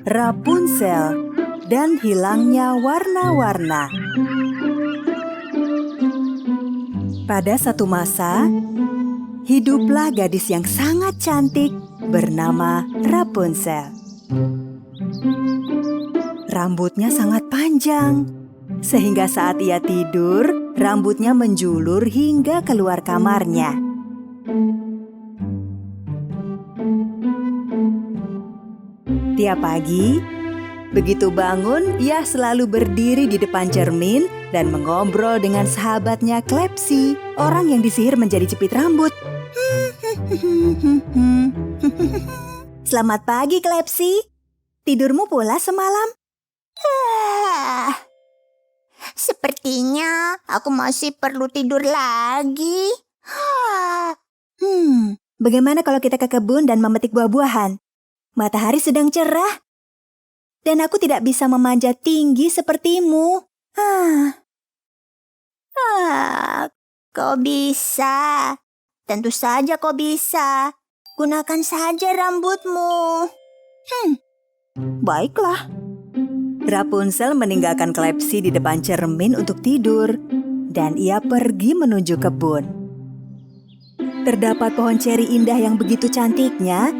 Rapunzel dan hilangnya warna-warna. Pada satu masa, hiduplah gadis yang sangat cantik bernama Rapunzel. Rambutnya sangat panjang, sehingga saat ia tidur, rambutnya menjulur hingga keluar kamarnya. Tiap pagi, begitu bangun, ia selalu berdiri di depan cermin dan mengobrol dengan sahabatnya Klepsi, orang yang disihir menjadi jepit rambut. Selamat pagi, Klepsi. Tidurmu pula semalam? Sepertinya aku masih perlu tidur lagi. Bagaimana kalau kita ke kebun dan memetik buah-buahan? Matahari sedang cerah, dan aku tidak bisa memanjat tinggi sepertimu. Kau bisa. Tentu saja kau bisa. Gunakan saja rambutmu. Baiklah. Rapunzel meninggalkan Klepsi di depan cermin untuk tidur, dan ia pergi menuju kebun. Terdapat pohon ceri indah yang begitu cantiknya,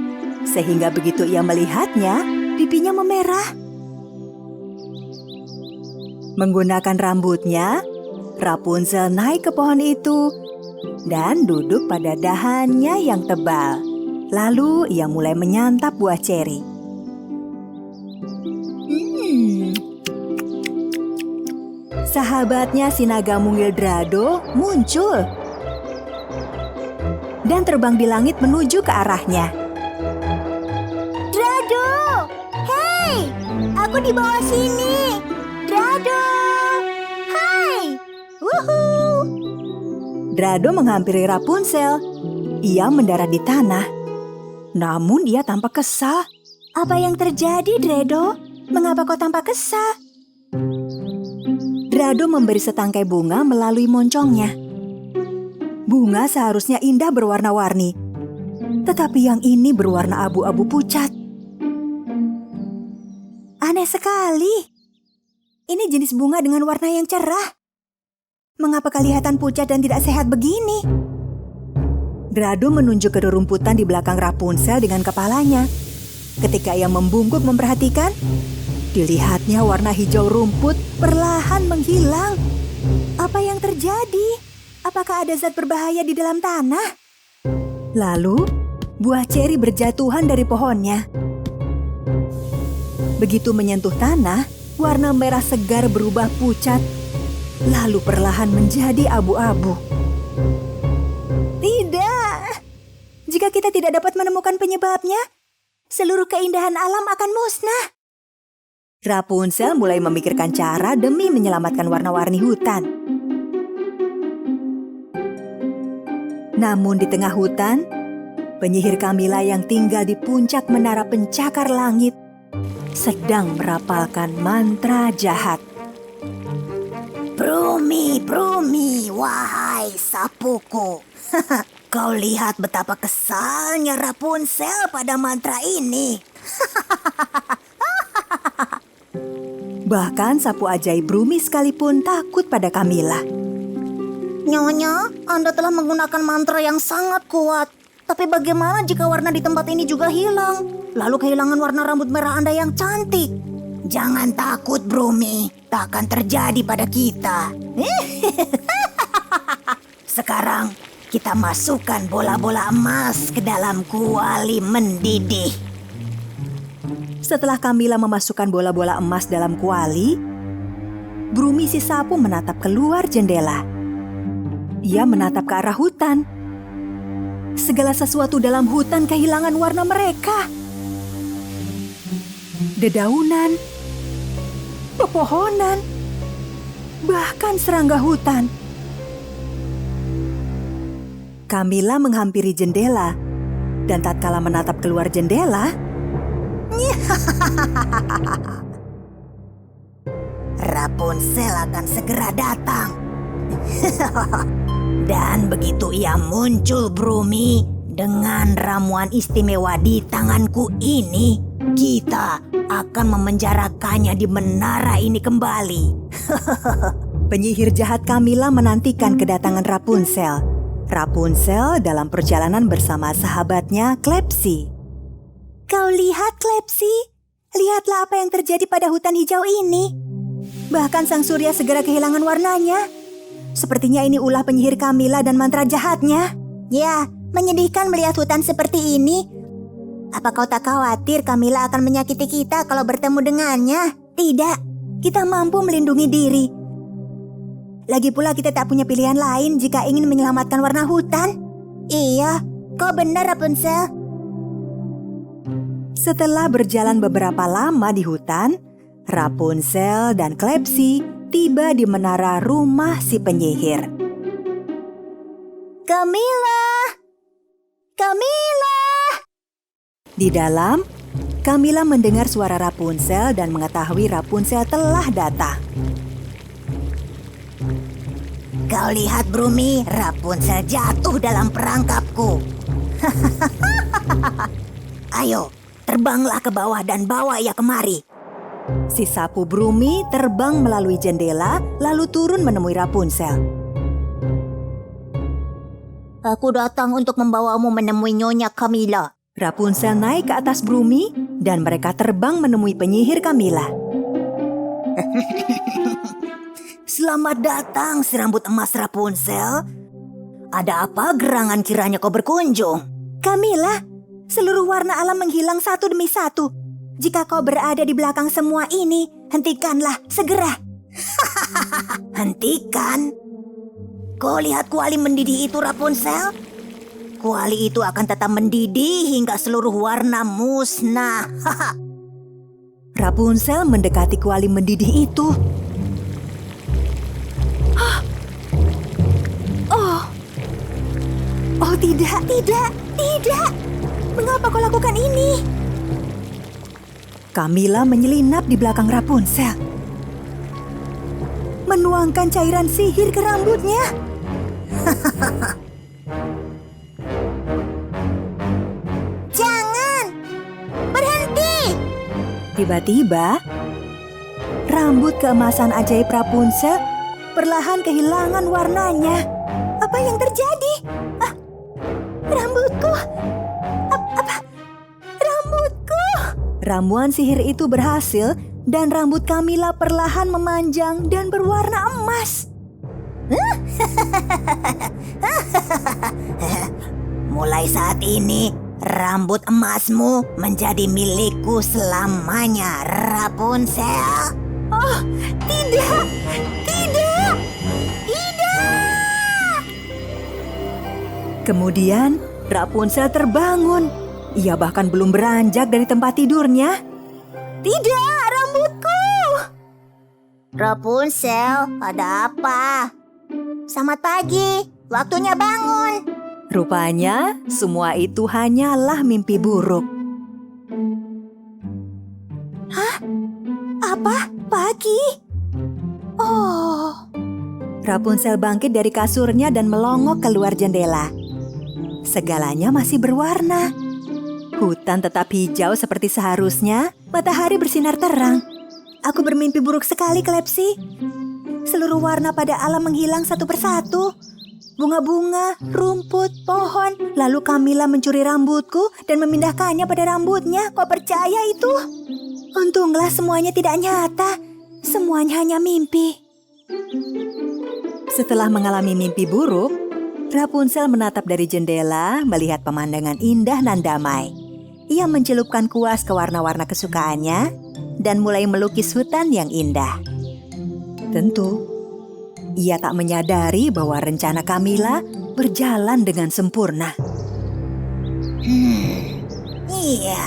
sehingga begitu ia melihatnya, pipinya memerah. Menggunakan rambutnya, Rapunzel naik ke pohon itu dan duduk pada dahannya yang tebal. Lalu ia mulai menyantap buah ceri. Sahabatnya si naga mungil Drado muncul dan terbang di langit menuju ke arahnya. Drado! Hei! Aku di bawah sini! Drado! Hai! Wuhuu! Drado menghampiri Rapunzel. Ia mendarat di tanah. Namun ia tampak kesal. Apa yang terjadi, Drado? Mengapa kau tampak kesal? Drado memberi setangkai bunga melalui moncongnya. Bunga seharusnya indah berwarna-warni, tetapi yang ini berwarna abu-abu pucat. Aneh sekali. Ini jenis bunga dengan warna yang cerah. Mengapa kelihatan pucat dan tidak sehat begini? Drado menunjuk ke rerumputan di belakang Rapunzel dengan kepalanya. Ketika ia membungkuk memperhatikan, dilihatnya warna hijau rumput perlahan menghilang. Apa yang terjadi? Apakah ada zat berbahaya di dalam tanah? Lalu, buah ceri berjatuhan dari pohonnya. Begitu menyentuh tanah, warna merah segar berubah pucat, lalu perlahan menjadi abu-abu. Tidak! Jika kita tidak dapat menemukan penyebabnya, seluruh keindahan alam akan musnah. Rapunzel mulai memikirkan cara demi menyelamatkan warna-warni hutan. Namun di tengah hutan, penyihir Camilla yang tinggal di puncak menara pencakar langit sedang merapalkan mantra jahat. Brumi, Brumi, wahai sapuku. Kau lihat betapa kesalnya Rapunzel pada mantra ini. Bahkan sapu ajaib Brumi sekalipun takut pada Camilla. Nyonya, Anda telah menggunakan mantra yang sangat kuat. Tapi bagaimana jika warna di tempat ini juga hilang? Lalu kehilangan warna rambut merah Anda yang cantik. Jangan takut, Brumi. Tak akan terjadi pada kita. Sekarang, kita masukkan bola-bola emas ke dalam kuali mendidih. Setelah Camilla memasukkan bola-bola emas dalam kuali, Brumi si sapu menatap keluar jendela. Ia menatap ke arah hutan. Segala sesuatu dalam hutan kehilangan warna mereka. Dedaunan, pepohonan, bahkan serangga hutan. Camilla menghampiri jendela, dan tatkala menatap keluar jendela, Rapunzel akan segera datang. Dan begitu ia muncul, Brumi, dengan ramuan istimewa di tanganku ini, Kita akan memenjarakannya di menara ini kembali. Penyihir jahat Camilla menantikan kedatangan Rapunzel. Rapunzel dalam perjalanan bersama sahabatnya Klepsi. Kau lihat, Klepsi? Lihatlah apa yang terjadi pada hutan hijau ini. Bahkan sang surya segera kehilangan warnanya. Sepertinya ini ulah penyihir Camilla dan mantra jahatnya. Ya, menyedihkan melihat hutan seperti ini. Apa kau tak khawatir Camilla akan menyakiti kita kalau bertemu dengannya? Tidak, kita mampu melindungi diri. Lagi pula kita tak punya pilihan lain jika ingin menyelamatkan warna hutan. Iya, kau benar Rapunzel. Setelah berjalan beberapa lama di hutan, Rapunzel dan Klepsi tiba di menara rumah si penyihir. Camilla! Camilla! Di dalam, Camilla mendengar suara Rapunzel dan mengetahui Rapunzel telah datang. Kau lihat Brumi, Rapunzel jatuh dalam perangkapku. Ayo, terbanglah ke bawah dan bawa ia kemari. Si sapu Brumi terbang melalui jendela lalu turun menemui Rapunzel. Aku datang untuk membawamu menemui Nyonya Camilla. Rapunzel naik ke atas Brumi dan mereka terbang menemui penyihir Camilla. Selamat datang si rambut emas Rapunzel. Ada apa gerangan kiranya kau berkunjung? Camilla, seluruh warna alam menghilang satu demi satu. Jika kau berada di belakang semua ini, hentikanlah segera. Hentikan? Kau lihat kuali mendidih itu Rapunzel? Kuali itu akan tetap mendidih hingga seluruh warna musnah. Rapunzel mendekati kuali mendidih itu. Oh tidak. Mengapa kau lakukan ini? Camilla menyelinap di belakang Rapunzel. Menuangkan cairan sihir ke rambutnya. Jangan! Berhenti! Tiba-tiba, rambut keemasan ajaib Rapunzel perlahan kehilangan warnanya. Apa yang terjadi? Rambutku! Rambutku! Ramuan sihir itu berhasil dan rambut Camilla perlahan memanjang dan berwarna emas. Mulai saat ini, rambut emasmu menjadi milikku selamanya, Rapunzel. Oh, tidak! Kemudian Rapunzel terbangun. Ia bahkan belum beranjak dari tempat tidurnya. Tidak, rambutku! Rapunzel, ada apa? Selamat pagi, waktunya bangun. Rupanya semua itu hanyalah mimpi buruk. Hah? Apa? Pagi? Oh. Rapunzel bangkit dari kasurnya dan melongok keluar jendela. Segalanya masih berwarna. Hutan tetap hijau seperti seharusnya, matahari bersinar terang. Aku bermimpi buruk sekali, Klepsi. Seluruh warna pada alam menghilang satu persatu. Bunga-bunga, rumput, pohon. Lalu Camilla mencuri rambutku dan memindahkannya pada rambutnya. Kau percaya itu? Untunglah semuanya tidak nyata. Semuanya hanya mimpi. Setelah mengalami mimpi buruk, Rapunzel menatap dari jendela melihat pemandangan indah nan damai. Ia mencelupkan kuas ke warna-warna kesukaannya dan mulai melukis hutan yang indah. Tentu, ia tak menyadari bahwa rencana Camilla berjalan dengan sempurna. Iya.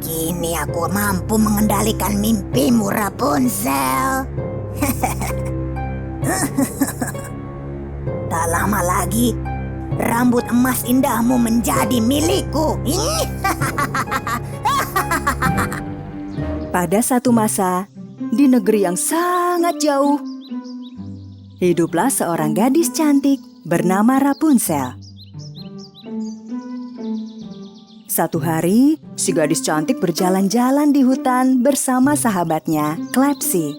Kini aku mampu mengendalikan mimpimu, Rapunzel. Tak lama lagi, rambut emas indahmu menjadi milikku. Pada satu masa, di negeri yang sangat jauh, hiduplah seorang gadis cantik bernama Rapunzel. Suatu hari, si gadis cantik berjalan-jalan di hutan bersama sahabatnya, Klapsi.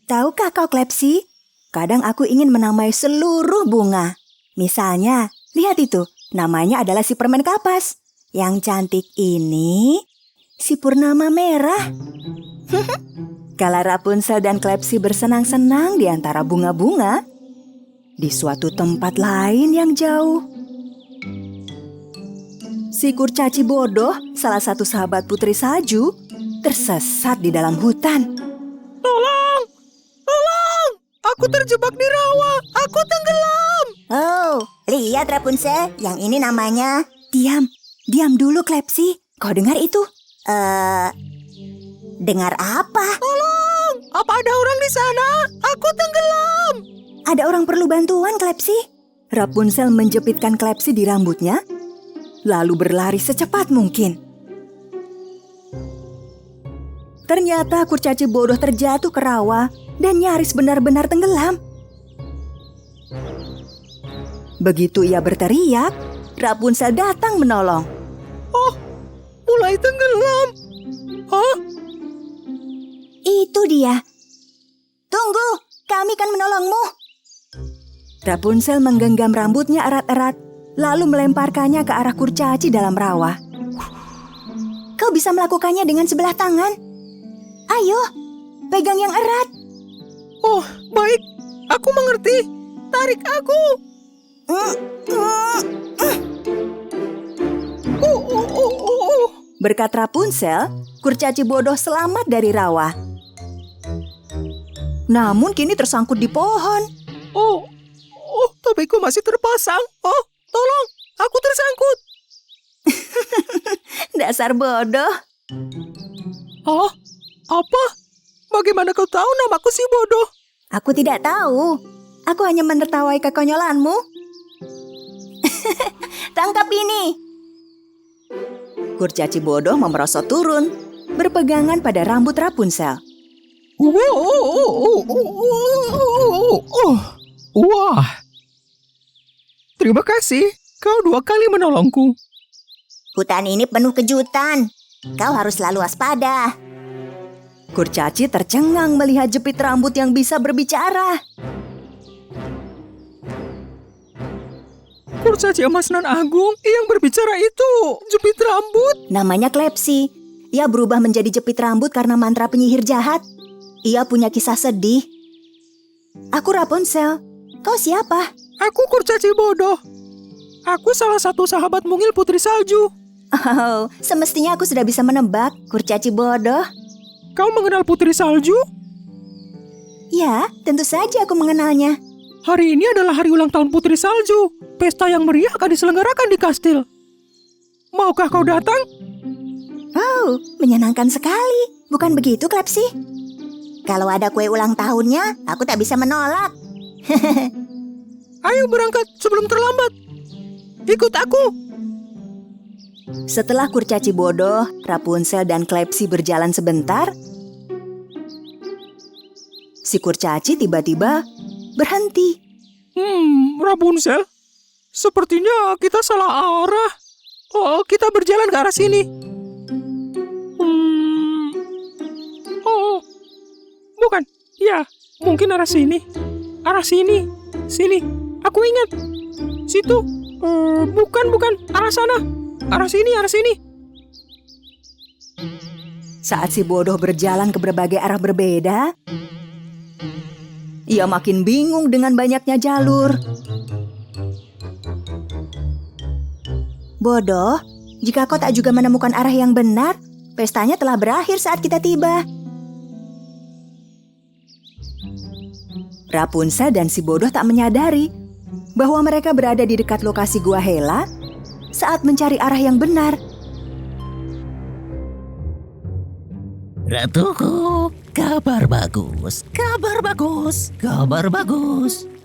Tahukah kau, Klapsi? Kadang aku ingin menamai seluruh bunga. Misalnya, lihat itu, namanya adalah si permen kapas. Yang cantik ini, si purnama merah. Kala Rapunzel dan Klapsi bersenang-senang di antara bunga-bunga, di suatu tempat lain yang jauh, si kurcaci bodoh, salah satu sahabat Putri Salju, tersesat di dalam hutan. Tolong! Tolong! Aku terjebak di rawa! Aku tenggelam! Oh, lihat Rapunzel, yang ini namanya... Diam dulu, Klapsi. Kau dengar itu? Dengar apa? Tolong! Apa ada orang di sana? Aku tenggelam! Ada orang perlu bantuan, Klapsi. Rapunzel menjepitkan Klapsi di rambutnya, lalu berlari secepat mungkin. Ternyata kurcaci bodoh terjatuh ke rawa dan nyaris benar-benar tenggelam. Begitu ia berteriak, Rapunzel datang menolong. Oh, mulai tenggelam. Hah? Itu dia. Tunggu, kami kan menolongmu. Rapunzel menggenggam rambutnya erat-erat, lalu melemparkannya ke arah kurcaci dalam rawa. Kau bisa melakukannya dengan sebelah tangan. Ayo, pegang yang erat. Oh, baik. Aku mengerti. Tarik aku. Berkat Rapunzel, kurcaci bodoh selamat dari rawa. Namun kini tersangkut di pohon. Oh, topiku masih terpasang. Oh, tolong. Aku tersangkut. Dasar bodoh. Oh, apa? Bagaimana kau tahu namaku si bodoh? Aku tidak tahu. Aku hanya menertawai kekonyolanmu. Tangkap ini. Kurcaci bodoh memerosot turun, berpegangan pada rambut Rapunzel. Wah. Terima kasih. Kau 2 kali menolongku. Hutan ini penuh kejutan. Kau harus selalu waspada. Kurcaci tercengang melihat jepit rambut yang bisa berbicara. Kurcaci emas nan agung yang berbicara itu. Jepit rambut. Namanya Klapsi. Ia berubah menjadi jepit rambut karena mantra penyihir jahat. Ia punya kisah sedih. Aku Rapunzel. Kau siapa? Aku kurcaci bodoh. Aku salah satu sahabat mungil Putri Salju. Oh, semestinya aku sudah bisa menebak, kurcaci bodoh. Kau mengenal Putri Salju? Ya, tentu saja aku mengenalnya. Hari ini adalah hari ulang tahun Putri Salju. Pesta yang meriah akan diselenggarakan di kastil. Maukah kau datang? Oh, menyenangkan sekali. Bukan begitu, Klapsi? Kalau ada kue ulang tahunnya, aku tak bisa menolak. Ayo berangkat sebelum terlambat. Ikut aku. Setelah kurcaci bodoh, Rapunzel dan Klapsi berjalan sebentar, si kurcaci tiba-tiba berhenti. Rapunzel, sepertinya kita salah arah. Oh, kita berjalan ke arah sini. Oh, bukan. Ya, mungkin arah sini. Arah sini. Sini. Aku ingat. Situ. Bukan. Arah sana. Arah sini. Saat si bodoh berjalan ke berbagai arah berbeda, ia makin bingung dengan banyaknya jalur. Bodoh, jika kau tak juga menemukan arah yang benar, pestanya telah berakhir saat kita tiba. Rapunzel dan si bodoh tak menyadari bahwa mereka berada di dekat lokasi Gua Hela saat mencari arah yang benar. Ratuku, kabar bagus.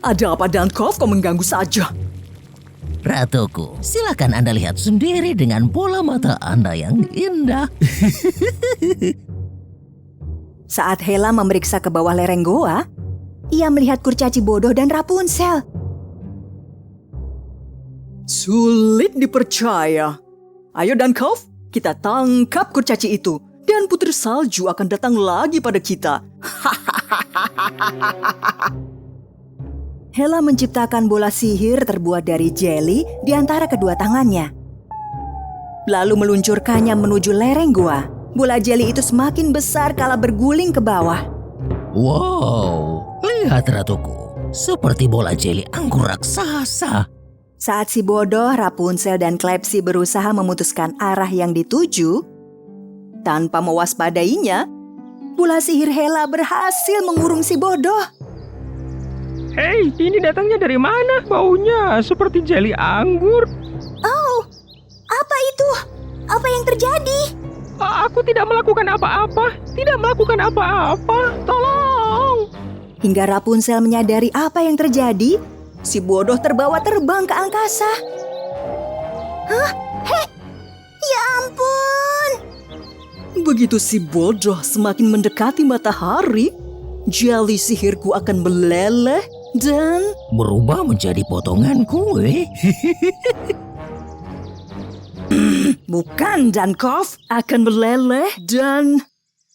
Ada apa Dankov, kau mengganggu saja? Ratuku, silakan Anda lihat sendiri dengan bola mata Anda yang indah. Saat Hela memeriksa ke bawah lereng goa, ia melihat kurcaci bodoh dan Rapunzel. Sulit dipercaya. Ayo Dankov, kita tangkap kurcaci itu. Dan Putri Salju akan datang lagi pada kita. Hela menciptakan bola sihir terbuat dari jeli di antara kedua tangannya. Lalu meluncurkannya menuju lereng gua. Bola jeli itu semakin besar kala berguling ke bawah. Wow, lihat ratuku. Seperti bola jeli anggur raksasa. Saat si bodoh, Rapunzel dan Klepsi berusaha memutuskan arah yang dituju, tanpa mewaspadainya, bola sihir Hela berhasil mengurung si bodoh. Hei, ini datangnya dari mana? Baunya seperti jeli anggur. Oh, apa itu? Apa yang terjadi? Aku tidak melakukan apa-apa. Tidak melakukan apa-apa. Tolong. Hingga Rapunzel menyadari apa yang terjadi, si bodoh terbawa terbang ke angkasa. Hah? Heh, ya ampun. Begitu si bodoh semakin mendekati matahari, jeli sihirku akan meleleh dan Berubah menjadi potongan kue. bukan Dankov akan meleleh dan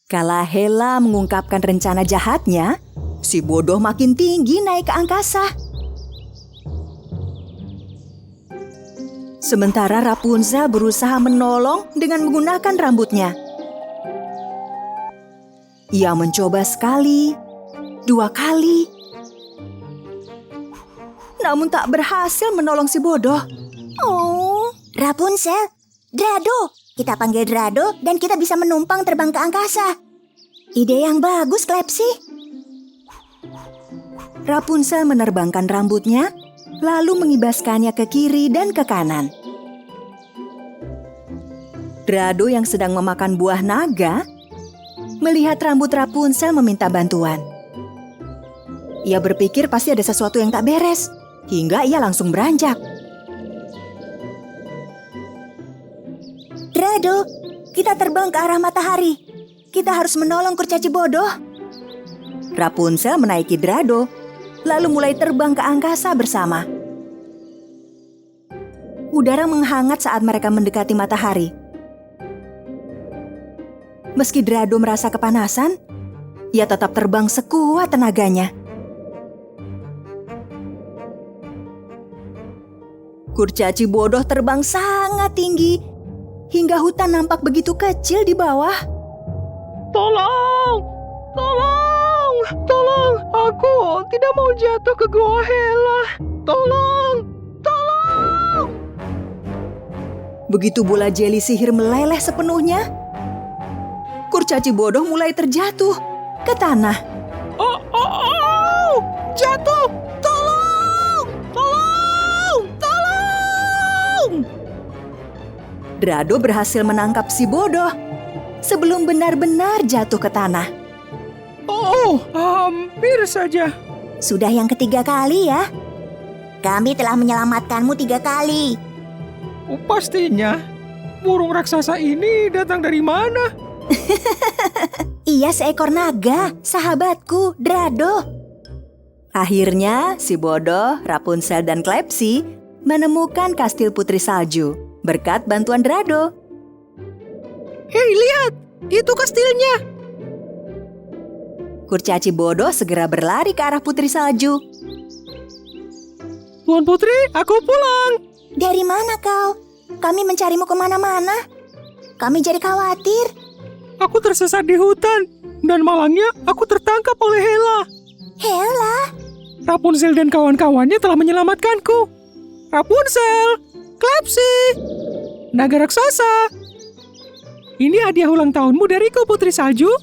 Kala Hela mengungkapkan rencana jahatnya, si bodoh makin tinggi naik ke angkasa. Sementara Rapunzel berusaha menolong dengan menggunakan rambutnya. Ia mencoba sekali, 2 kali, namun tak berhasil menolong si bodoh. Oh, Rapunzel, Drado. Kita panggil Drado dan kita bisa menumpang terbang ke angkasa. Ide yang bagus, Klepsi. Rapunzel menerbangkan rambutnya, lalu mengibaskannya ke kiri dan ke kanan. Drado yang sedang memakan buah naga melihat rambut Rapunzel meminta bantuan. Ia berpikir pasti ada sesuatu yang tak beres, hingga ia langsung beranjak. Drado, kita terbang ke arah matahari. Kita harus menolong kurcaci bodoh. Rapunzel menaiki Drado, lalu mulai terbang ke angkasa bersama. Udara menghangat saat mereka mendekati matahari. Meski Drado merasa kepanasan, ia tetap terbang sekuat tenaganya. Kurcaci bodoh terbang sangat tinggi, hingga hutan nampak begitu kecil di bawah. Tolong! Tolong! Tolong! Aku tidak mau jatuh ke gua Hela. Tolong! Tolong! Begitu bola jeli sihir meleleh sepenuhnya, kurcaci bodoh mulai terjatuh ke tanah. Oh! Jatuh! Tolong! Tolong! Tolong! Drado berhasil menangkap si bodoh sebelum benar-benar jatuh ke tanah. Oh, hampir saja. Sudah yang ketiga kali ya. Kami telah menyelamatkanmu 3 kali. Pastinya. Burung raksasa ini datang dari mana? Iya, seekor naga, sahabatku, Drado. Akhirnya, si bodoh, Rapunzel, dan Klepsi menemukan kastil Putri Salju berkat bantuan Drado. Hei, lihat! Itu kastilnya! Kurcaci bodoh segera berlari ke arah Putri Salju. Tuan Putri, aku pulang! Dari mana kau? Kami mencarimu kemana-mana. Kami jadi khawatir. Aku tersesat di hutan, dan malangnya aku tertangkap oleh Hela. Hela, Rapunzel dan kawan-kawannya telah menyelamatkanku. Rapunzel, Klepsi, naga raksasa. Ini hadiah ulang tahunmu dariku, Putri Salju.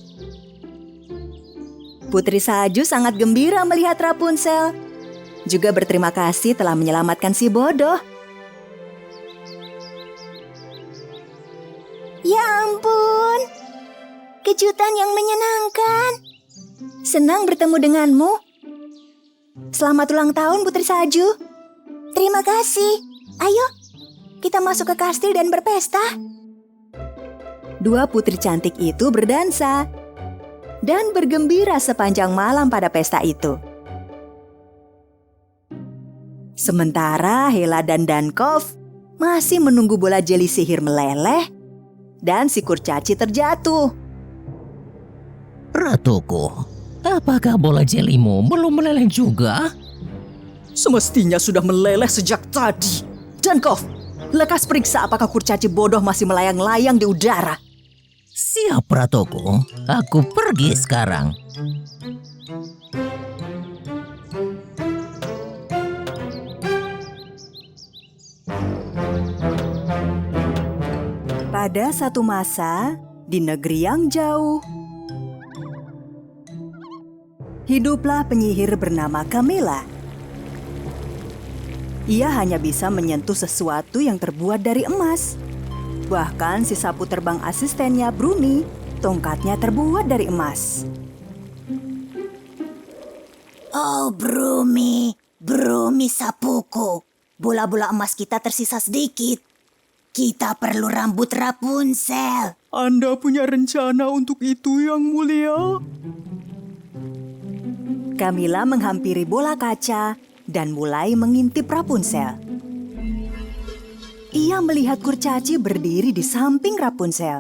Putri Salju sangat gembira melihat Rapunzel. Juga berterima kasih telah menyelamatkan si bodoh. ya ampun. Kejutan yang menyenangkan. Senang bertemu denganmu. Selamat ulang tahun, Putri Salju. Terima kasih. Ayo, kita masuk ke kastil dan berpesta. Dua putri cantik itu berdansa dan bergembira sepanjang malam pada pesta itu. Sementara Hela dan Dankov masih menunggu bola jeli sihir meleleh dan si kurcaci terjatuh. Ratuku, apakah bola jelimu belum meleleh juga? Semestinya sudah meleleh sejak tadi. Dankov, lekas periksa apakah kurcaci bodoh masih melayang-layang di udara. Siap, Ratuku. Aku pergi sekarang. Pada satu masa, di negeri yang jauh, hiduplah penyihir bernama Camilla. Ia hanya bisa menyentuh sesuatu yang terbuat dari emas. Bahkan si sapu terbang asistennya Brumi, tongkatnya terbuat dari emas. Oh, Brumi sapuku. Bola-bola emas kita tersisa sedikit. Kita perlu rambut Rapunzel. Anda punya rencana untuk itu, Yang Mulia? Camilla menghampiri bola kaca dan mulai mengintip Rapunzel. Ia melihat kurcaci berdiri di samping Rapunzel.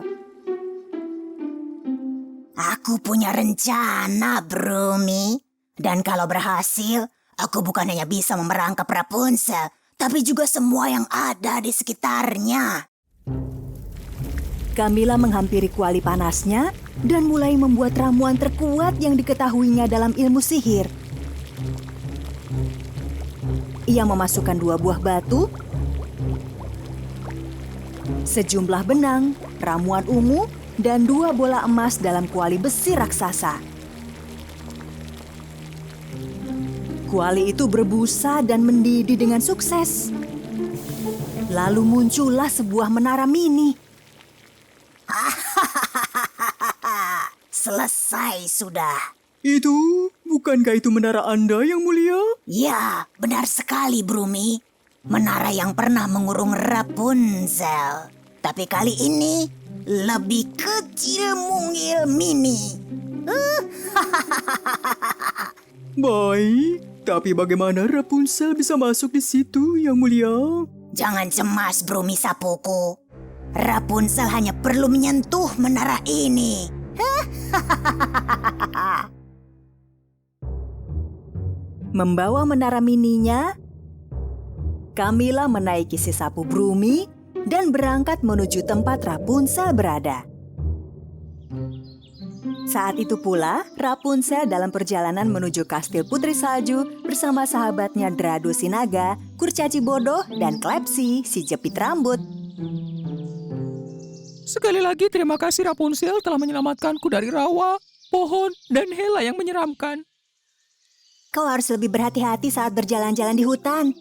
Aku punya rencana, Brumi. Dan kalau berhasil, aku bukan hanya bisa memerangkap Rapunzel, tapi juga semua yang ada di sekitarnya. Camilla menghampiri kuali panasnya dan mulai membuat ramuan terkuat yang diketahuinya dalam ilmu sihir. Ia memasukkan 2 buah batu, sejumlah benang, ramuan ungu, dan 2 bola emas dalam kuali besi raksasa. Kuali itu berbusa dan mendidih dengan sukses. Lalu muncullah sebuah menara mini. Selesai sudah. Bukankah itu menara Anda, Yang Mulia? Ya, benar sekali, Brumi. Menara yang pernah mengurung Rapunzel. Tapi kali ini lebih kecil mungil mini. Baik, tapi bagaimana Rapunzel bisa masuk di situ, Yang Mulia? Jangan cemas, Brumi sapuku. Rapunzel hanya perlu menyentuh menara ini. Membawa menara mininya, Camilla menaiki si sapu Brumi dan berangkat menuju tempat Rapunzel berada. Saat itu pula, Rapunzel dalam perjalanan menuju kastil Putri Salju bersama sahabatnya Drado si naga, kurcaci bodoh, dan Klepsi si jepit rambut. Sekali lagi terima kasih Rapunzel telah menyelamatkanku dari rawa, pohon, dan Hela yang menyeramkan. Kau harus lebih berhati-hati saat berjalan-jalan di hutan.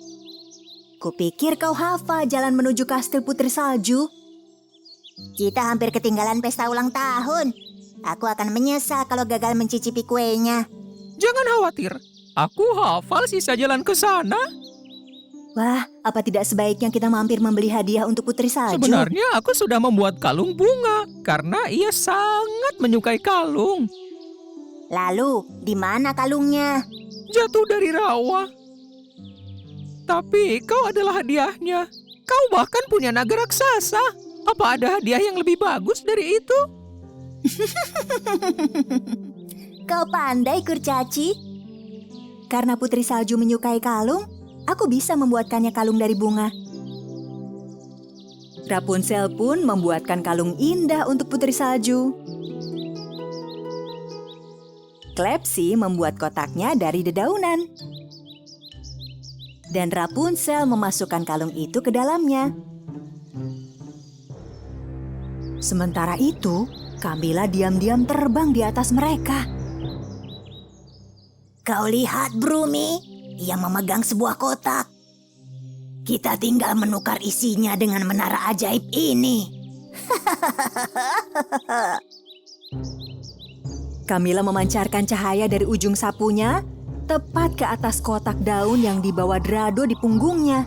Kupikir kau hafal jalan menuju kastil Putri Salju. Kita hampir ketinggalan pesta ulang tahun. Aku akan menyesal kalau gagal mencicipi kuenya. Jangan khawatir, aku hafal sisa jalan ke sana. Wah, apa tidak sebaiknya kita mampir membeli hadiah untuk Putri Salju? Sebenarnya aku sudah membuat kalung bunga karena ia sangat menyukai kalung. Lalu, di mana kalungnya? Jatuh dari rawa. Tapi kau adalah hadiahnya. Kau bahkan punya naga raksasa. Apa ada hadiah yang lebih bagus dari itu? Kau pandai, kurcaci. Karena Putri Salju menyukai kalung, aku bisa membuatkannya kalung dari bunga. Rapunzel pun membuatkan kalung indah untuk Putri Salju. Klepsi membuat kotaknya dari dedaunan. Dan Rapunzel memasukkan kalung itu ke dalamnya. Sementara itu, Camilla diam-diam terbang di atas mereka. Kau lihat, Brumi? Ia memegang sebuah kotak. Kita tinggal menukar isinya dengan menara ajaib ini. Camilla memancarkan cahaya dari ujung sapunya tepat ke atas kotak daun yang dibawa Drado di punggungnya.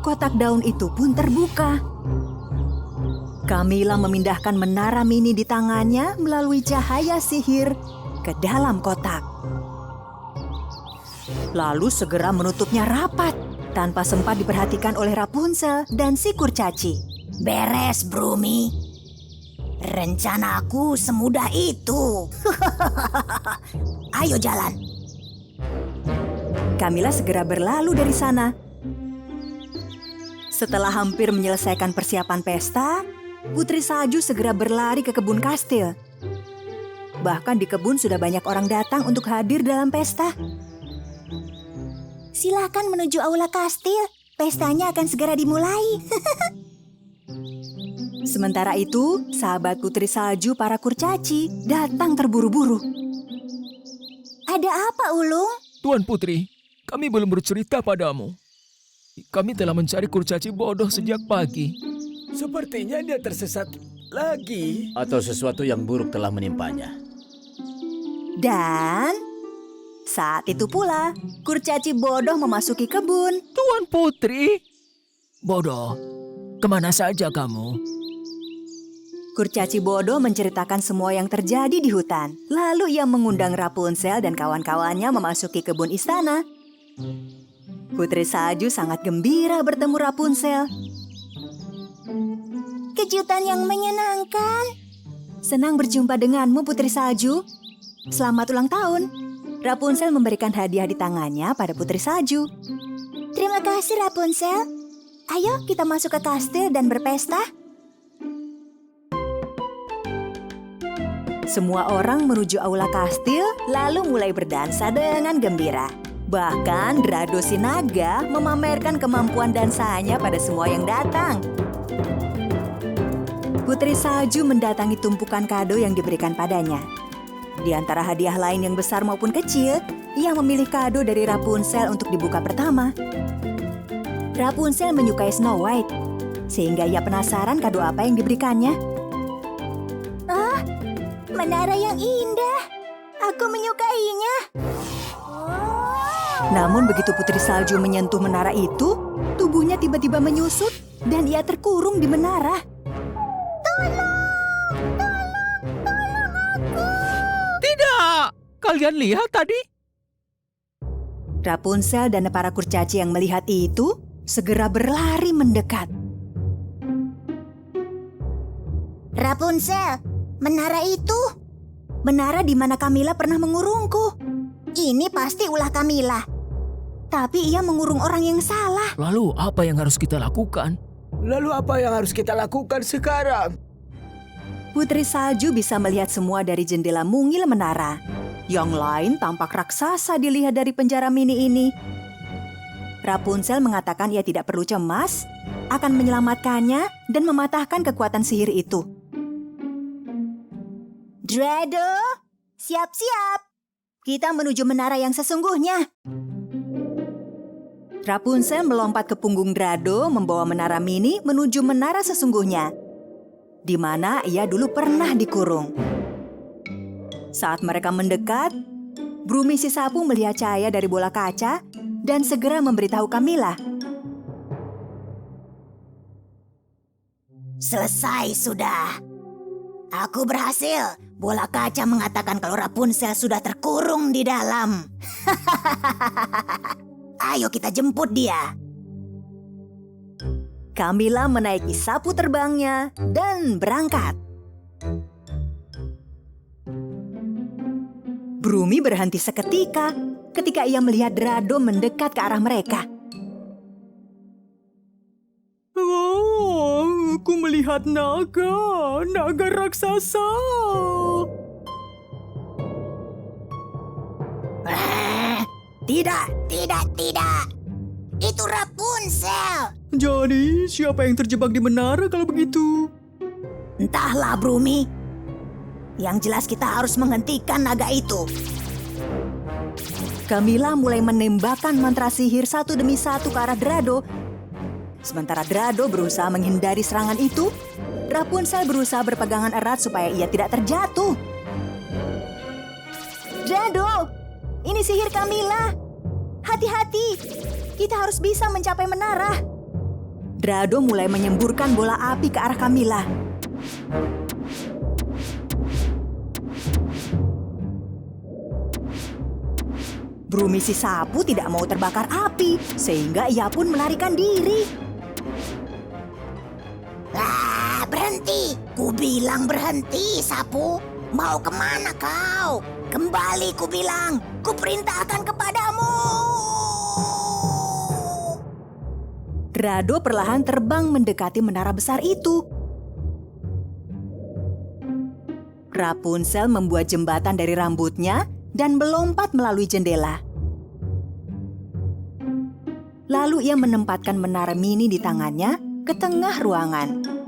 Kotak daun itu pun terbuka. Camilla memindahkan menara mini di tangannya melalui cahaya sihir ke dalam kotak. lalu segera menutupnya rapat tanpa sempat diperhatikan oleh Rapunzel dan si kurcaci. Beres, Brumi. Rencanaku semudah itu. Ayo jalan. Camilla segera berlalu dari sana. Setelah hampir menyelesaikan persiapan pesta, Putri Salju segera berlari ke kebun kastil. Bahkan di kebun sudah banyak orang datang untuk hadir dalam pesta. Silakan menuju aula kastil. Pestanya akan segera dimulai. Sementara itu, sahabat Putri Salju para kurcaci datang terburu-buru. Ada apa, Ulung? Tuan Putri, kami belum bercerita padamu. Kami telah mencari kurcaci bodoh sejak pagi. Sepertinya dia tersesat lagi. Atau sesuatu yang buruk telah menimpanya. Dan saat itu pula, kurcaci bodoh memasuki kebun. Tuan Putri, bodoh, kemana saja kamu? Kurcaci bodoh menceritakan semua yang terjadi di hutan. Lalu ia mengundang Rapunzel dan kawan-kawannya memasuki kebun istana. Putri Salju sangat gembira bertemu Rapunzel. Kejutan yang menyenangkan. Senang berjumpa denganmu, Putri Salju. Selamat ulang tahun. Rapunzel memberikan hadiah di tangannya pada Putri Salju. Terima kasih, Rapunzel. Ayo kita masuk ke kastil dan berpesta. Semua orang menuju aula kastil lalu mulai berdansa dengan gembira. Bahkan Drado si naga memamerkan kemampuan dansanya pada semua yang datang. Putri Salju mendatangi tumpukan kado yang diberikan padanya. Di antara hadiah lain yang besar maupun kecil, ia memilih kado dari Rapunzel untuk dibuka pertama. Rapunzel menyukai Snow White, sehingga ia penasaran kado apa yang diberikannya. Menara yang indah. Aku menyukainya. Namun begitu Putri Salju menyentuh menara itu, tubuhnya tiba-tiba menyusut dan ia terkurung di menara. Tidak! Kalian lihat tadi? Rapunzel dan para kurcaci yang melihat itu segera berlari mendekat. Rapunzel, menara itu. Menara di mana Camilla pernah mengurungku. Ini pasti ulah Camilla. Tapi ia mengurung orang yang salah. Lalu apa yang harus kita lakukan? Lalu apa yang harus kita lakukan sekarang? Putri Salju bisa melihat semua dari jendela mungil menara. Yang lain tampak raksasa dilihat dari penjara mini ini. Rapunzel mengatakan ia tidak perlu cemas, akan menyelamatkannya dan mematahkan kekuatan sihir itu. Drado, siap-siap. Kita menuju menara yang sesungguhnya. Rapunzel melompat ke punggung Drado membawa menara mini menuju menara sesungguhnya, di mana ia dulu pernah dikurung. Saat mereka mendekat, Brumi si sapu melihat cahaya dari bola kaca dan segera memberitahu Camilla. Selesai sudah. Aku berhasil. Bola kaca mengatakan kalau Rapunzel sudah terkurung di dalam. Ayo kita jemput dia. Camilla menaiki sapu terbangnya dan berangkat. Brumi berhenti seketika ketika ia melihat Drado mendekat ke arah mereka. Oh, aku melihat naga raksasa. Tidak. Itu Rapunzel. Jadi, siapa yang terjebak di menara kalau begitu? Entahlah, Brumi. Yang jelas kita harus menghentikan naga itu. Camilla mulai menembakkan mantra sihir satu demi satu ke arah Drado. Sementara Drado berusaha menghindari serangan itu, Rapunzel berusaha berpegangan erat supaya ia tidak terjatuh. Drado, ini sihir Camilla. Hati-hati, kita harus bisa mencapai menara. Drado mulai menyemburkan bola api ke arah Camilla. Brumi si sapu tidak mau terbakar api, sehingga ia pun melarikan diri. Berhenti! Ku bilang berhenti, sapu. Mau kemana kau? Kembali, ku bilang. Ku perintahkan kepadamu. Grado perlahan terbang mendekati menara besar itu. Rapunzel membuat jembatan dari rambutnya dan melompat melalui jendela. Lalu ia menempatkan menara mini di tangannya ke tengah ruangan.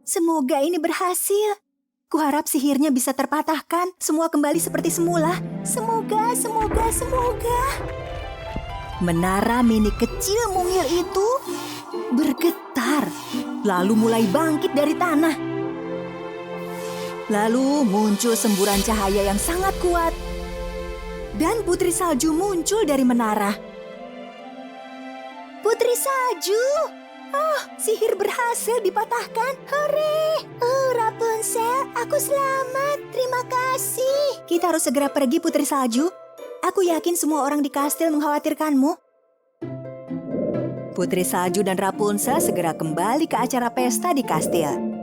Semoga ini berhasil. Kuharap sihirnya bisa terpatahkan, semua kembali seperti semula. Semoga, semoga, semoga. Menara mini kecil mungil itu bergetar, lalu mulai bangkit dari tanah. Lalu muncul semburan cahaya yang sangat kuat. Dan Putri Salju muncul dari menara. Putri Salju! Oh, sihir berhasil dipatahkan. Hore! Oh, Rapunzel, aku selamat. Terima kasih. Kita harus segera pergi, Putri Salju. Aku yakin semua orang di kastil mengkhawatirkanmu. Putri Salju dan Rapunzel segera kembali ke acara pesta di kastil.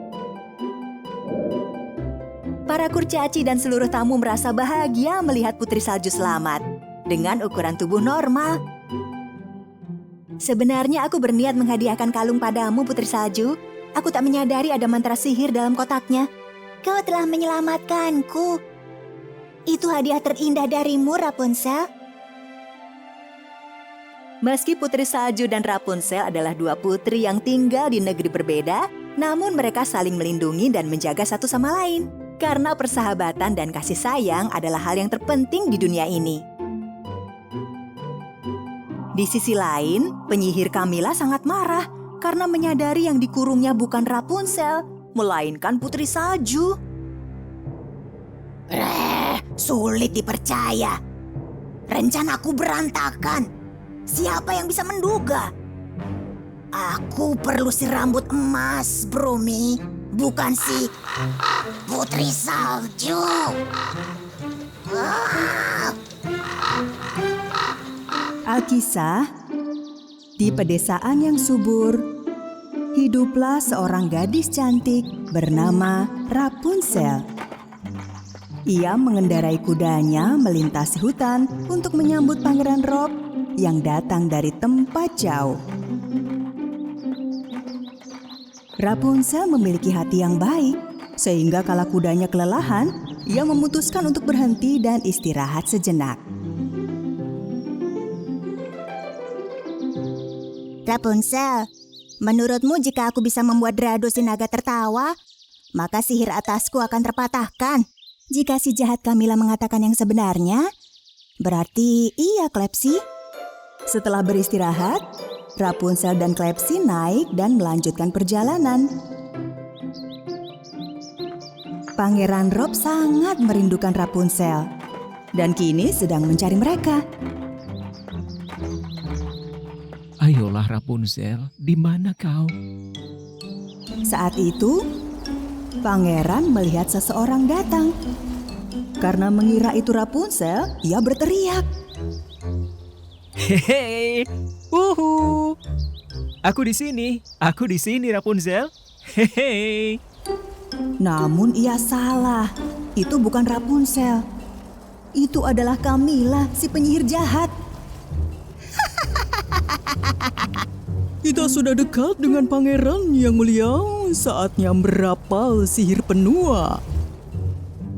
Para kurcaci dan seluruh tamu merasa bahagia melihat Putri Salju selamat dengan ukuran tubuh normal. Sebenarnya aku berniat menghadiahkan kalung padamu, Putri Salju. Aku tak menyadari ada mantra sihir dalam kotaknya. Kau telah menyelamatkanku. Itu hadiah terindah darimu, Rapunzel. Meski Putri Salju dan Rapunzel adalah dua putri yang tinggal di negeri berbeda, namun mereka saling melindungi dan menjaga satu sama lain. Karena persahabatan dan kasih sayang adalah hal yang terpenting di dunia ini. Di sisi lain, penyihir Camilla sangat marah karena menyadari yang dikurungnya bukan Rapunzel, melainkan Putri Salju. Sulit dipercaya. Rencanaku berantakan. Siapa yang bisa menduga? Aku perlu si rambut emas, Brumi. Bukan si Putri Salju. Alkisah, di pedesaan yang subur, hiduplah seorang gadis cantik bernama Rapunzel. Ia mengendarai kudanya melintasi hutan untuk menyambut Pangeran Rob yang datang dari tempat jauh. Rapunzel memiliki hati yang baik, sehingga kala kudanya kelelahan, ia memutuskan untuk berhenti dan istirahat sejenak. Rapunzel, menurutmu jika aku bisa membuat Drado si naga tertawa, maka sihir atasku akan terpatahkan. Jika si jahat Camilla mengatakan yang sebenarnya, berarti iya, Klepsi. Setelah beristirahat, Rapunzel dan Klepsi naik dan melanjutkan perjalanan. Pangeran Rob sangat merindukan Rapunzel dan kini sedang mencari mereka. Ayolah Rapunzel, di mana kau? Saat itu, Pangeran melihat seseorang datang. Karena mengira itu Rapunzel, ia berteriak. Hehe, uhu, aku di sini Rapunzel. Hehe. Namun ia salah, itu bukan Rapunzel. Itu adalah Camilla, si penyihir jahat. Kita sudah dekat dengan pangeran yang mulia. Saatnya merapal sihir penua.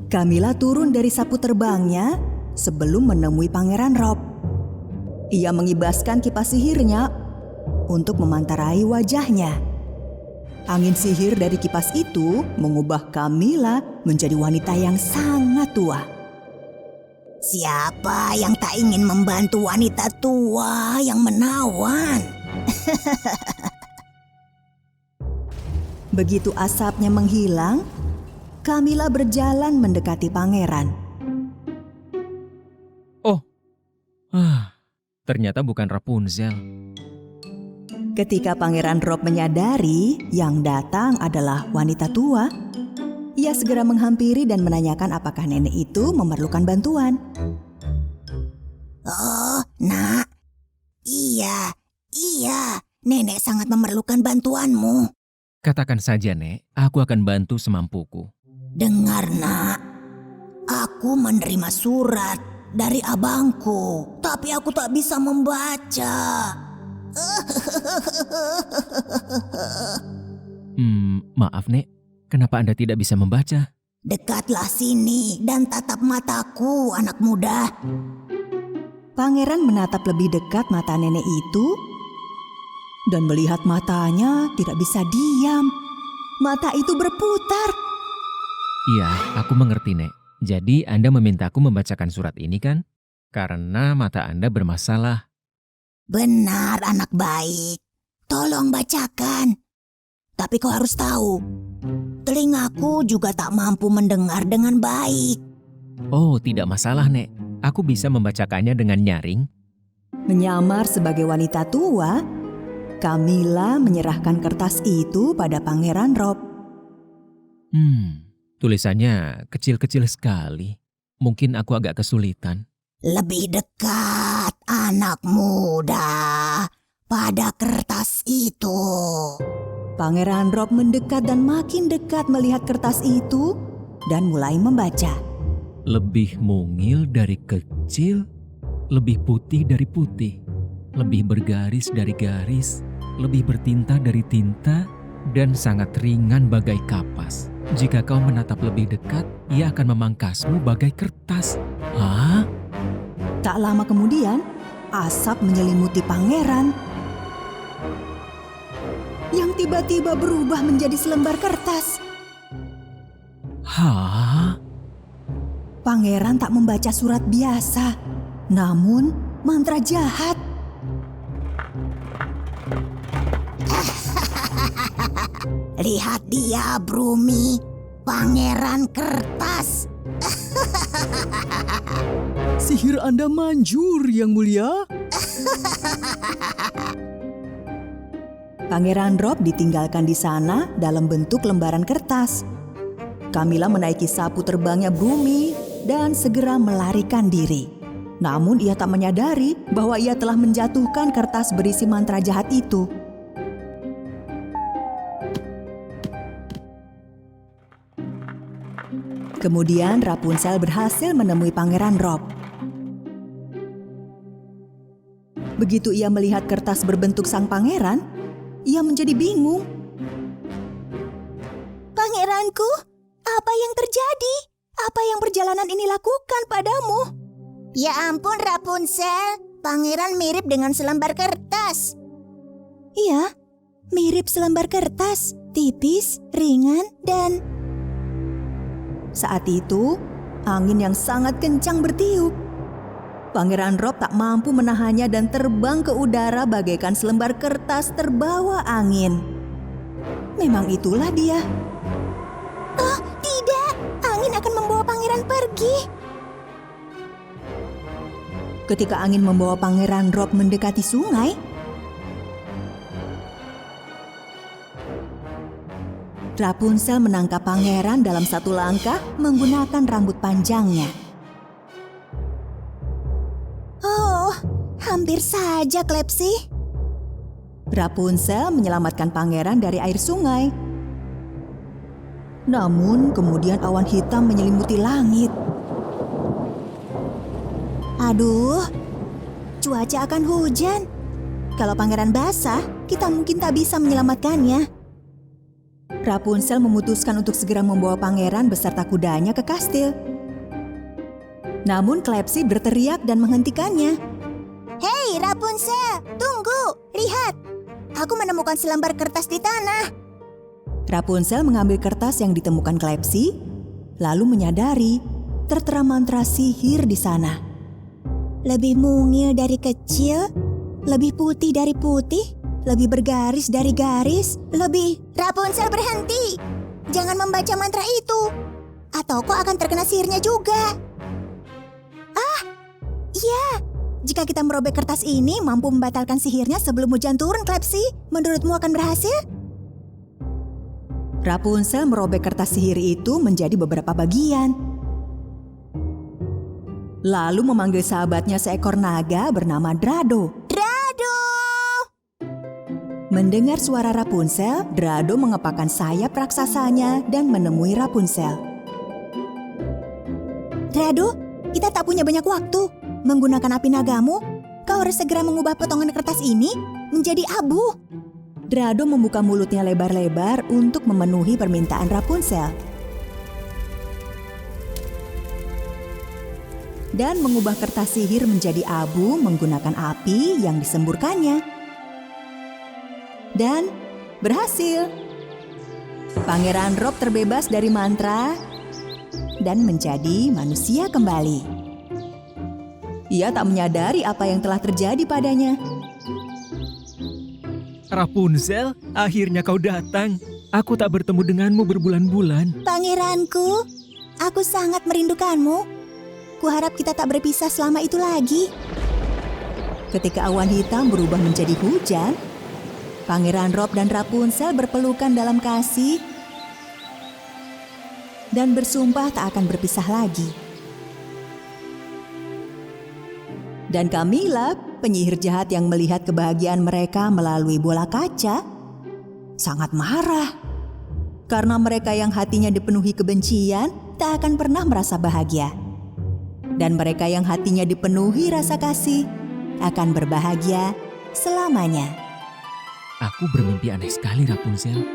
Camilla turun dari sapu terbangnya sebelum menemui Pangeran Rob. Ia mengibaskan kipas sihirnya untuk memantarai wajahnya. Angin sihir dari kipas itu mengubah Camilla menjadi wanita yang sangat tua. Siapa yang tak ingin membantu wanita tua yang menawan? Begitu asapnya menghilang, Camilla berjalan mendekati pangeran. Oh, ternyata bukan Rapunzel. Ketika Pangeran Rob menyadari yang datang adalah wanita tua, ia segera menghampiri dan menanyakan apakah nenek itu memerlukan bantuan. Oh, nak. Iya. Nenek sangat memerlukan bantuanmu. Katakan saja, Nek. Aku akan bantu semampuku. Dengar, nak. Aku menerima surat dari abangku, tapi aku tak bisa membaca. Maaf, Nek. Kenapa Anda tidak bisa membaca? Dekatlah sini dan tatap mataku, anak muda. Pangeran menatap lebih dekat mata nenek itu dan melihat matanya tidak bisa diam. Mata itu berputar. Iya, aku mengerti, Nek. Jadi Anda memintaku membacakan surat ini kan? Karena mata Anda bermasalah. Benar, anak baik. Tolong bacakan. Tapi kau harus tahu, telingaku juga tak mampu mendengar dengan baik. Oh, tidak masalah, Nek. Aku bisa membacakannya dengan nyaring. Menyamar sebagai wanita tua, Camilla menyerahkan kertas itu pada Pangeran Rob. Tulisannya kecil-kecil sekali. Mungkin aku agak kesulitan. Lebih dekat, anak muda, pada kertas itu. Pangeran Rob mendekat dan makin dekat melihat kertas itu dan mulai membaca. Lebih mungil dari kecil, lebih putih dari putih, lebih bergaris dari garis, lebih bertinta dari tinta, dan sangat ringan bagai kapas. Jika kau menatap lebih dekat, ia akan memangkasmu bagai kertas. Hah? Tak lama kemudian, asap menyelimuti pangeran yang tiba-tiba berubah menjadi selembar kertas. Hah? Pangeran tak membaca surat biasa, namun mantra jahat. Lihat dia, Brumi, pangeran kertas. Sihir Anda manjur, Yang Mulia. Pangeran Rob ditinggalkan di sana dalam bentuk lembaran kertas. Camilla menaiki sapu terbangnya Brumi dan segera melarikan diri. Namun ia tak menyadari bahwa ia telah menjatuhkan kertas berisi mantra jahat itu. Kemudian Rapunzel berhasil menemui Pangeran Rob. Begitu ia melihat kertas berbentuk sang pangeran, ia menjadi bingung. Pangeranku, apa yang terjadi? Apa yang perjalanan ini lakukan padamu? Ya ampun, Rapunzel. Pangeran mirip dengan selembar kertas. Iya, mirip selembar kertas, tipis, ringan, dan... Saat itu, angin yang sangat kencang bertiup. Pangeran Rob tak mampu menahannya dan terbang ke udara bagaikan selembar kertas terbawa angin. Memang itulah dia. Oh, tidak. Angin akan membawa pangeran pergi. Ketika angin membawa Pangeran Rob mendekati sungai, Rapunzel menangkap pangeran dalam satu langkah menggunakan rambut panjangnya. Oh, hampir saja, Klepsi. Rapunzel menyelamatkan pangeran dari air sungai. Namun kemudian awan hitam menyelimuti langit. Aduh, cuaca akan hujan. Kalau pangeran basah, kita mungkin tak bisa menyelamatkannya. Rapunzel memutuskan untuk segera membawa pangeran beserta kudanya ke kastil. Namun Klepsi berteriak dan menghentikannya. Hei Rapunzel, tunggu, lihat. Aku menemukan selembar kertas di tanah. Rapunzel mengambil kertas yang ditemukan Klepsi, lalu menyadari tertera mantra sihir di sana. Lebih mungil dari kecil, lebih putih dari putih, lebih bergaris dari garis, lebih... Rapunzel, berhenti! Jangan membaca mantra itu, atau kau akan terkena sihirnya juga. Ah, iya. Jika kita merobek kertas ini mampu membatalkan sihirnya sebelum hujan turun, Klepsi. Menurutmu akan berhasil? Rapunzel merobek kertas sihir itu menjadi beberapa bagian. lalu memanggil sahabatnya seekor naga bernama Drado. Drado! Mendengar suara Rapunzel, Drado mengepakkan sayap raksasanya dan menemui Rapunzel. Drado, kita tak punya banyak waktu. Menggunakan api nagamu, kau harus segera mengubah potongan kertas ini menjadi abu. Drado membuka mulutnya lebar-lebar untuk memenuhi permintaan Rapunzel. Dan mengubah kertas sihir menjadi abu menggunakan api yang disemburkannya. Dan berhasil. Pangeran Rob terbebas dari mantra dan menjadi manusia kembali. Ia tak menyadari apa yang telah terjadi padanya. Rapunzel, akhirnya kau datang. Aku tak bertemu denganmu berbulan-bulan. Pangeranku, aku sangat merindukanmu. Kuharap kita tak berpisah selama itu lagi. Ketika awan hitam berubah menjadi hujan, Pangeran Rob dan Rapunzel berpelukan dalam kasih dan bersumpah tak akan berpisah lagi. Dan Camilla, penyihir jahat yang melihat kebahagiaan mereka melalui bola kaca, sangat marah. Karena mereka yang hatinya dipenuhi kebencian tak akan pernah merasa bahagia. Dan mereka yang hatinya dipenuhi rasa kasih akan berbahagia selamanya. Aku bermimpi aneh sekali, Rapunzel.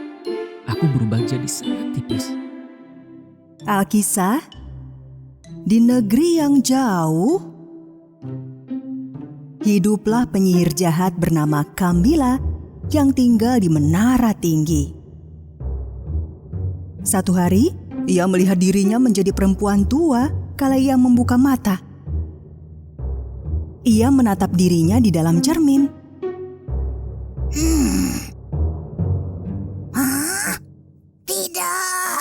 Aku berubah jadi sangat tipis. Alkisah, di negeri yang jauh, hiduplah penyihir jahat bernama Camilla yang tinggal di menara tinggi. Satu hari, ia melihat dirinya menjadi perempuan tua kala ia membuka mata. Ia menatap dirinya di dalam cermin. Hah? Tidak.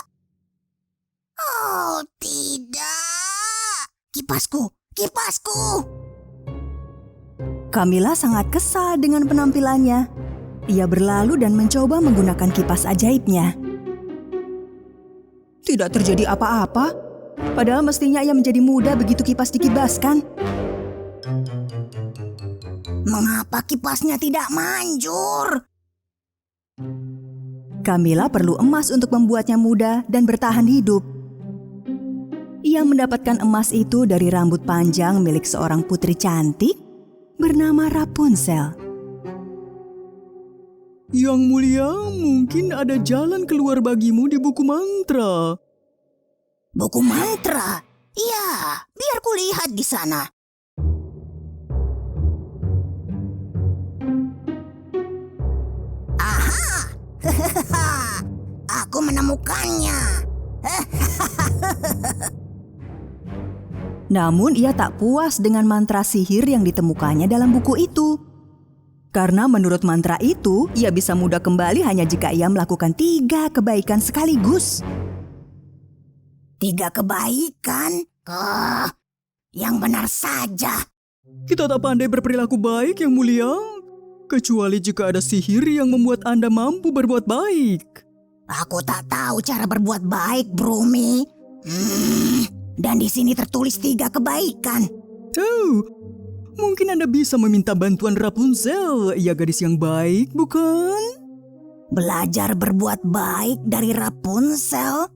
Oh, tidak. Kipasku, kipasku. Camilla sangat kesal dengan penampilannya. Ia berlalu dan mencoba menggunakan kipas ajaibnya. Tidak terjadi apa-apa, padahal mestinya ia menjadi muda begitu kipas dikibaskan. Mengapa kipasnya tidak manjur? Camilla perlu emas untuk membuatnya muda dan bertahan hidup. Ia mendapatkan emas itu dari rambut panjang milik seorang putri cantik bernama Rapunzel. Yang mulia, mungkin ada jalan keluar bagimu di buku mantra. Buku mantra? Iya, biar kulihat di sana. Aha! Aku menemukannya. Namun ia tak puas dengan mantra sihir yang ditemukannya dalam buku itu. Karena menurut mantra itu, ia bisa muda kembali hanya jika ia melakukan 3 kebaikan sekaligus. 3 kebaikan? Yang benar saja. Kita tak pandai berperilaku baik, Yang Mulia. Kecuali jika ada sihir yang membuat Anda mampu berbuat baik. Aku tak tahu cara berbuat baik, Brumi. Dan di sini tertulis 3 kebaikan. Oh, mungkin Anda bisa meminta bantuan Rapunzel, ya gadis yang baik, bukan? Belajar berbuat baik dari Rapunzel?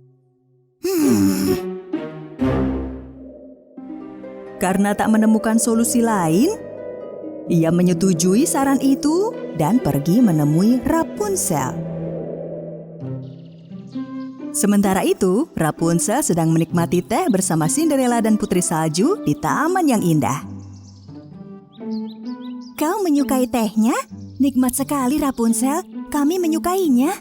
Karena tak menemukan solusi lain, ia menyetujui saran itu dan pergi menemui Rapunzel. Sementara itu, Rapunzel sedang menikmati teh bersama Cinderella dan Putri Salju di taman yang indah. Kau menyukai tehnya? Nikmat sekali, Rapunzel. Kami menyukainya.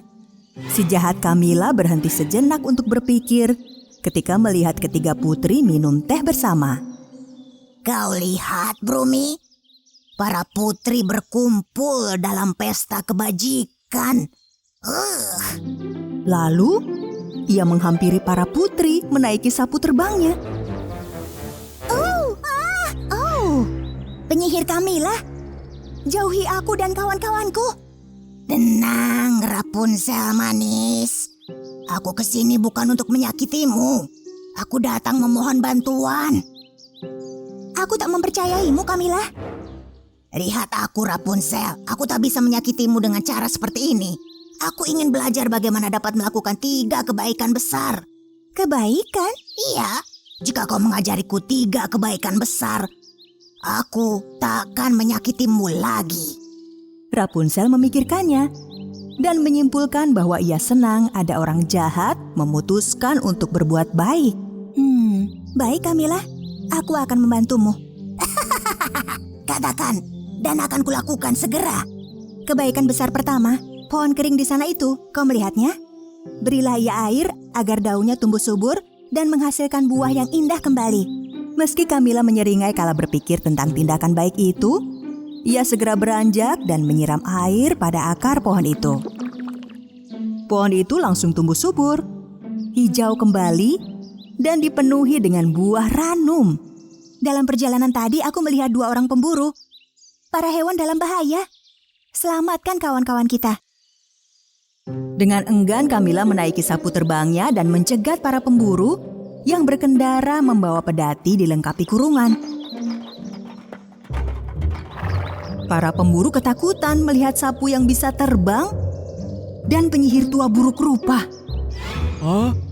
Si jahat Camilla berhenti sejenak untuk berpikir ketika melihat ketiga putri minum teh bersama. Kau lihat, Brumi? Para putri berkumpul dalam pesta kebajikan. Lalu, ia menghampiri para putri menaiki sapu terbangnya. Penyihir Camilla, jauhi aku dan kawan-kawanku. Tenang, Rapunzel manis. Aku kesini bukan untuk menyakitimu. Aku datang memohon bantuan. Aku tak mempercayaimu, Camilla. Lihat aku, Rapunzel. Aku tak bisa menyakitimu dengan cara seperti ini. Aku ingin belajar bagaimana dapat melakukan 3 kebaikan besar. Kebaikan? Iya. Jika kau mengajariku 3 kebaikan besar, aku takkan menyakitimu lagi. Rapunzel memikirkannya dan menyimpulkan bahwa ia senang ada orang jahat memutuskan untuk berbuat baik. Baik, Camilla. Aku akan membantumu. Katakan, dan akan kulakukan segera. Kebaikan besar pertama, pohon kering di sana itu, kau melihatnya? Berilah ia air agar daunnya tumbuh subur dan menghasilkan buah yang indah kembali. Meski Camilla menyeringai kala berpikir tentang tindakan baik itu, ia segera beranjak dan menyiram air pada akar pohon itu. Pohon itu langsung tumbuh subur, hijau kembali, dan dipenuhi dengan buah ranum. Dalam perjalanan tadi aku melihat 2 orang pemburu. Para hewan dalam bahaya. Selamatkan kawan-kawan kita. Dengan enggan Camilla menaiki sapu terbangnya dan mencegat para pemburu yang berkendara membawa pedati dilengkapi kurungan. Para pemburu ketakutan melihat sapu yang bisa terbang dan penyihir tua buruk rupa.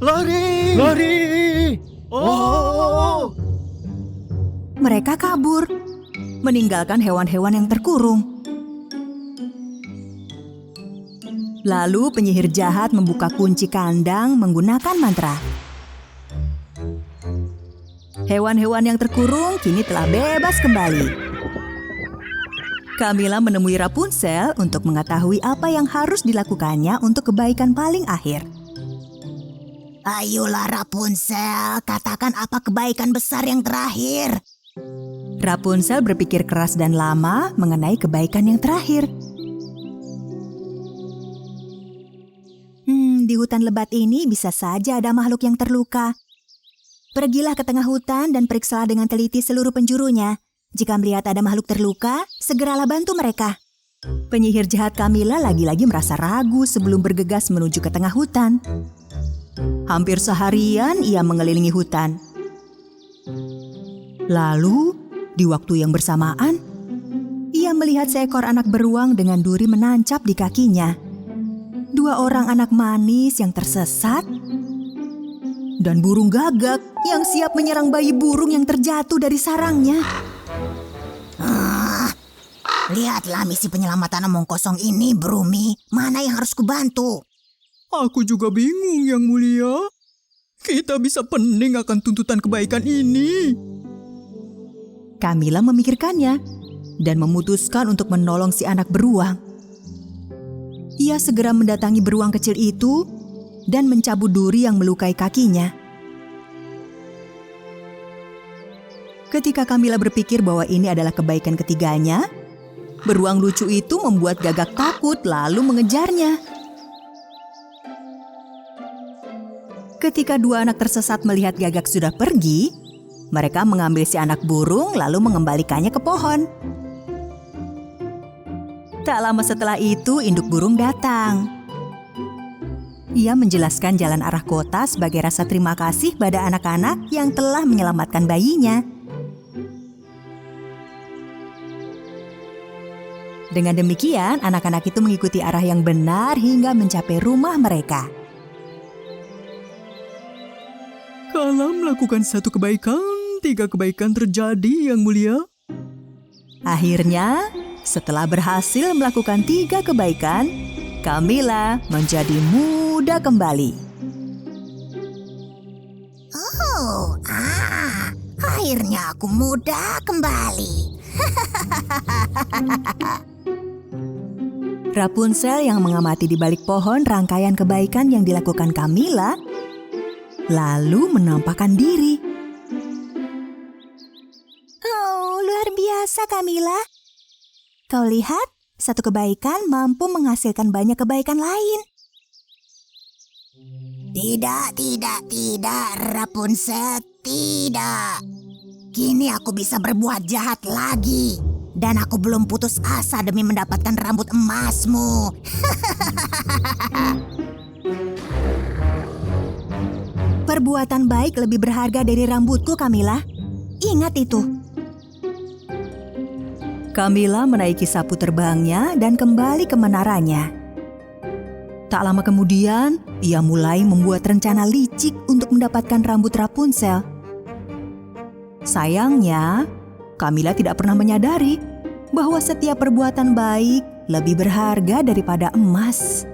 Lari! Lari! Oh! Mereka kabur, meninggalkan hewan-hewan yang terkurung. Lalu penyihir jahat membuka kunci kandang menggunakan mantra. Hewan-hewan yang terkurung kini telah bebas kembali. Camilla menemui Rapunzel untuk mengetahui apa yang harus dilakukannya untuk kebaikan paling akhir. Ayolah Rapunzel, katakan apa kebaikan besar yang terakhir. Rapunzel berpikir keras dan lama mengenai kebaikan yang terakhir. Di hutan lebat ini bisa saja ada makhluk yang terluka. Pergilah ke tengah hutan dan periksalah dengan teliti seluruh penjurunya. Jika melihat ada makhluk terluka, segeralah bantu mereka. Penyihir jahat Camilla lagi-lagi merasa ragu sebelum bergegas menuju ke tengah hutan. Hampir seharian ia mengelilingi hutan. Lalu, di waktu yang bersamaan, ia melihat seekor anak beruang dengan duri menancap di kakinya. 2 orang anak manis yang tersesat, dan burung gagak yang siap menyerang bayi burung yang terjatuh dari sarangnya. Lihatlah misi penyelamatan omong kosong ini, Brumi. Mana yang harus kubantu? Aku juga bingung, Yang Mulia. Kita bisa pening akan tuntutan kebaikan ini. Camilla memikirkannya dan memutuskan untuk menolong si anak beruang. Ia segera mendatangi beruang kecil itu dan mencabut duri yang melukai kakinya. Ketika Camilla berpikir bahwa ini adalah kebaikan ketiganya, beruang lucu itu membuat Gagak takut lalu mengejarnya. Ketika 2 anak tersesat melihat Gagak sudah pergi, mereka mengambil si anak burung lalu mengembalikannya ke pohon. Tak lama setelah itu, induk burung datang. Ia menjelaskan jalan arah kota sebagai rasa terima kasih pada anak-anak yang telah menyelamatkan bayinya. Dengan demikian, anak-anak itu mengikuti arah yang benar hingga mencapai rumah mereka. Kala melakukan 1 kebaikan, 3 kebaikan terjadi, Yang Mulia. Akhirnya, setelah berhasil melakukan 3 kebaikan, Camilla menjadi muda kembali. Akhirnya aku muda kembali. Rapunzel yang mengamati di balik pohon rangkaian kebaikan yang dilakukan Camilla, lalu menampakkan diri. Oh, luar biasa, Camilla. Kau lihat, 1 kebaikan mampu menghasilkan banyak kebaikan lain. Tidak, Rapunzel, tidak. Kini aku bisa berbuat jahat lagi. Dan aku belum putus asa demi mendapatkan rambut emasmu. Perbuatan baik lebih berharga dari rambutku, Camilla. Ingat itu. Camilla menaiki sapu terbangnya dan kembali ke menaranya. Tak lama kemudian, ia mulai membuat rencana licik untuk mendapatkan rambut Rapunzel. Sayangnya, Camilla tidak pernah menyadari bahwa setiap perbuatan baik lebih berharga daripada emas.